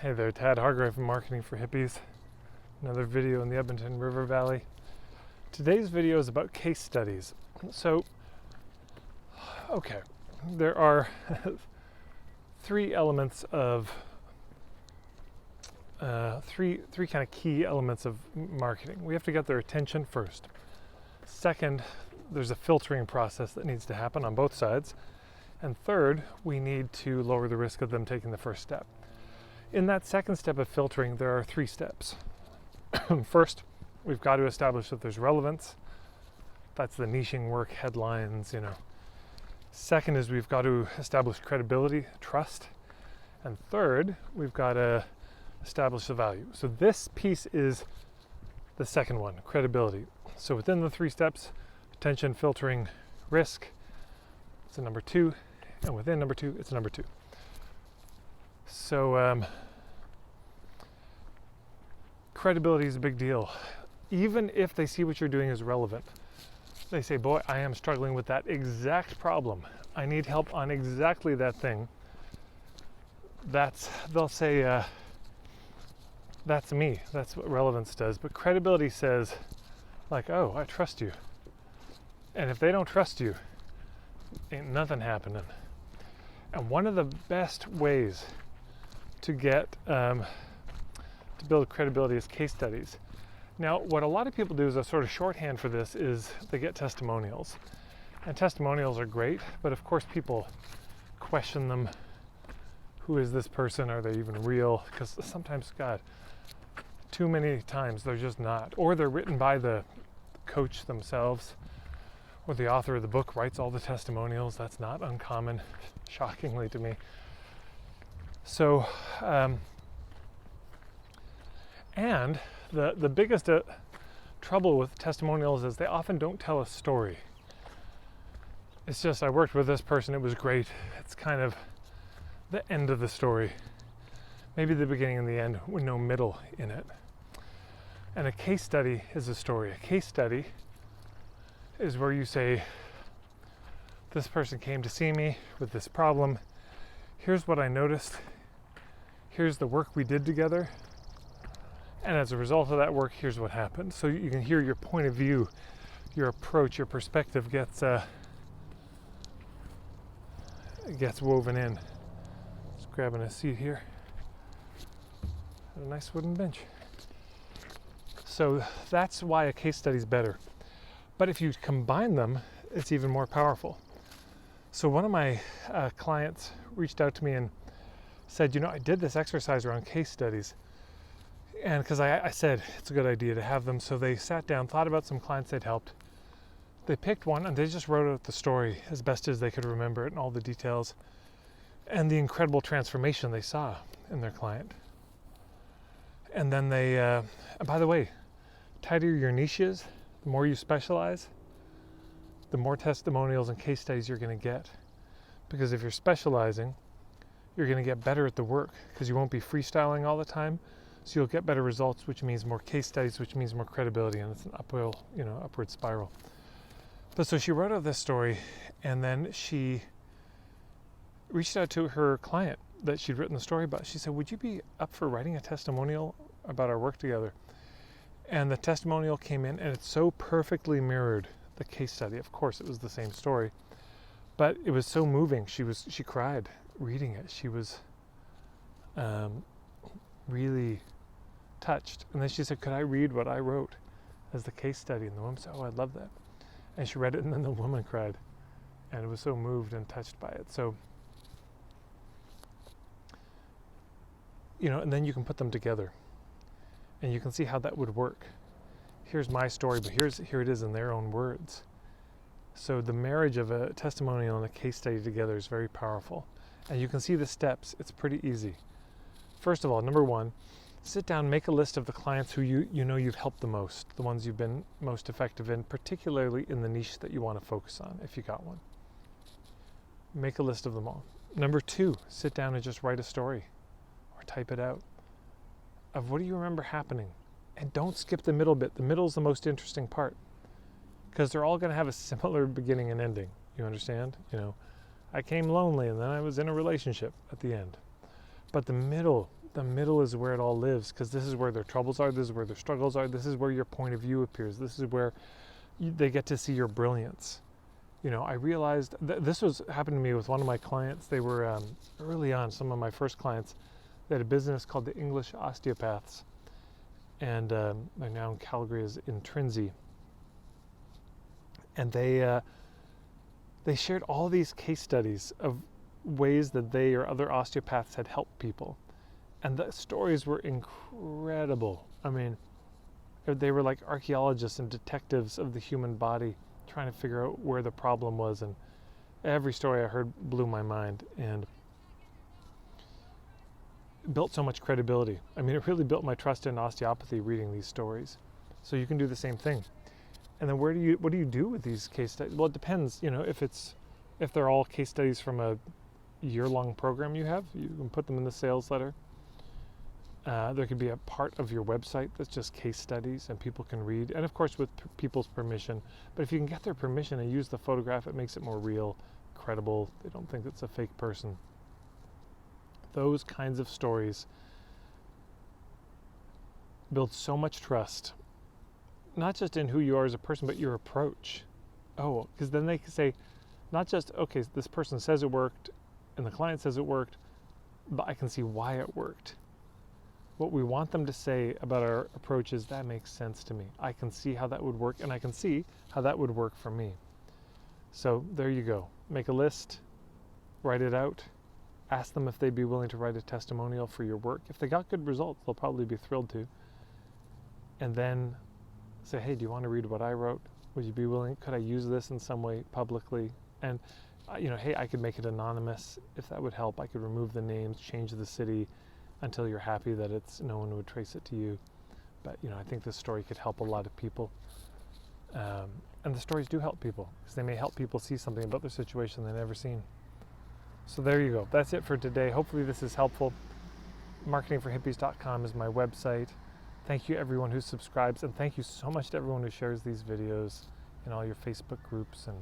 Hey there, Tad Hargrave from Marketing for Hippies. Another video in the Edmonton River Valley. Today's video is about case studies. So, okay, there are three elements of three kind of key elements of marketing. We have to get their attention first. Second, there's a filtering process that needs to happen on both sides. And third, we need to lower the risk of them taking the first step. In that second step of filtering, there are three steps. First, we've got to establish that there's relevance. That's the niching work, headlines, Second is we've got to establish credibility, trust. And third, we've got to establish the value. So this piece is the second one, credibility. So within the three steps, attention, filtering, risk, it's a number two. And within number two, it's number two. So credibility is a big deal. Even if they see what you're doing is relevant, they say, boy, I am struggling with that exact problem. I need help on exactly that thing. They'll say, that's me. That's what relevance does. But credibility says, like, oh, I trust you. And if they don't trust you, ain't nothing happening. And one of the best ways to get to build credibility is case studies. Now, what a lot of people do is a sort of shorthand for this is they get testimonials. And testimonials are great, but of course people question them. Who is this person? Are they even real? Because sometimes, God, too many times they're just not. Or they're written by the coach themselves, or the author of the book writes all the testimonials. That's not uncommon, shockingly to me. So, and the biggest trouble with testimonials is they often don't tell a story. It's just, I worked with this person, it was great. It's kind of the end of the story. Maybe the beginning and the end with no middle in it. And a case study is a story. A case study is where you say, this person came to see me with this problem. Here's what I noticed. Here's the work we did together. And as a result of that work, here's what happened. So you can hear your point of view, your approach, your perspective gets woven in. Just grabbing a seat here. A nice wooden bench. So that's why a case study is better. But if you combine them, it's even more powerful. So one of my clients reached out to me and said, I did this exercise around case studies. And because I said it's a good idea to have them. So they sat down, thought about some clients they'd helped. They picked one and they just wrote out the story as best as they could remember it and all the details and the incredible transformation they saw in their client. And then they, and by the way, tighter your niche is, the more you specialize, the more testimonials and case studies you're going to get. Because if you're specializing, you're going to get better at the work because you won't be freestyling all the time. So you'll get better results, which means more case studies, which means more credibility, and it's an upward spiral. But so she wrote out this story, and then she reached out to her client that she'd written the story about. She said, would you be up for writing a testimonial about our work together? And the testimonial came in, and it so perfectly mirrored the case study. Of course, it was the same story, but it was so moving. She cried reading it. She was really touched. And then she said, could I read what I wrote as the case study? And the woman said, oh, I'd love that. And she read it, and then the woman cried and was so moved and touched by it. So, and then you can put them together and you can see how that would work. Here's my story, but here it is in their own words. So the marriage of a testimonial and a case study together is very powerful. And you can see the steps. It's pretty easy. First of all, number one, sit down, make a list of the clients who you've helped the most, the ones you've been most effective in, particularly in the niche that you want to focus on, if you got one. Make a list of them all. Number two, sit down and just write a story or type it out of what do you remember happening. And don't skip the middle bit. The middle is the most interesting part because they're all going to have a similar beginning and ending. You understand? I came lonely and then I was in a relationship at the end. But the middle, the middle is where it all lives, because this is where their troubles are, this is where their struggles are, this is where your point of view appears, this is where they get to see your brilliance. You know, I realized this was happened to me with one of my clients. They were early on, some of my first clients. They had a business called the English Osteopaths, and they're now in Calgary as in Trinzy. And they shared all these case studies of ways that they or other osteopaths had helped people, and the stories were incredible. I mean, they were like archaeologists and detectives of the human body, trying to figure out where the problem was, and every story I heard blew my mind and built so much credibility. I mean, it really built my trust in osteopathy reading these stories. So you can do the same thing. And then what do you do with these case studies? Well, it depends, you know, if they're all case studies from a year-long program you have, you can put them in the sales letter. There could be a part of your website that's just case studies and people can read, and of course with people's permission. But if you can get their permission and use the photograph, it makes it more real, credible. They don't think it's a fake person. Those kinds of stories build so much trust, not just in who you are as a person, but your approach. Oh, because then they can say, not just, okay, this person says it worked and the client says it worked, but I can see why it worked. What we want them to say about our approach is, that makes sense to me. I can see how that would work, and I can see how that would work for me. So there you go. Make a list, write it out, ask them if they'd be willing to write a testimonial for your work. If they got good results, they'll probably be thrilled to. And then say, hey, do you want to read what I wrote? Would you be willing? Could I use this in some way publicly? And you know, hey, I could make it anonymous if that would help. I could remove the names, change the city, until you're happy that no one would trace it to you. But you know, I think this story could help a lot of people. And the stories do help people, because they may help people see something about their situation they've never seen. So there you go. That's it for today. Hopefully this is helpful. marketingforhippies.com is my website. Thank you everyone who subscribes, and thank you so much to everyone who shares these videos in all your Facebook groups, and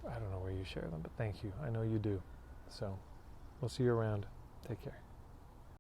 I don't know where you share them, but thank you. I know you do. So we'll see you around. Take care.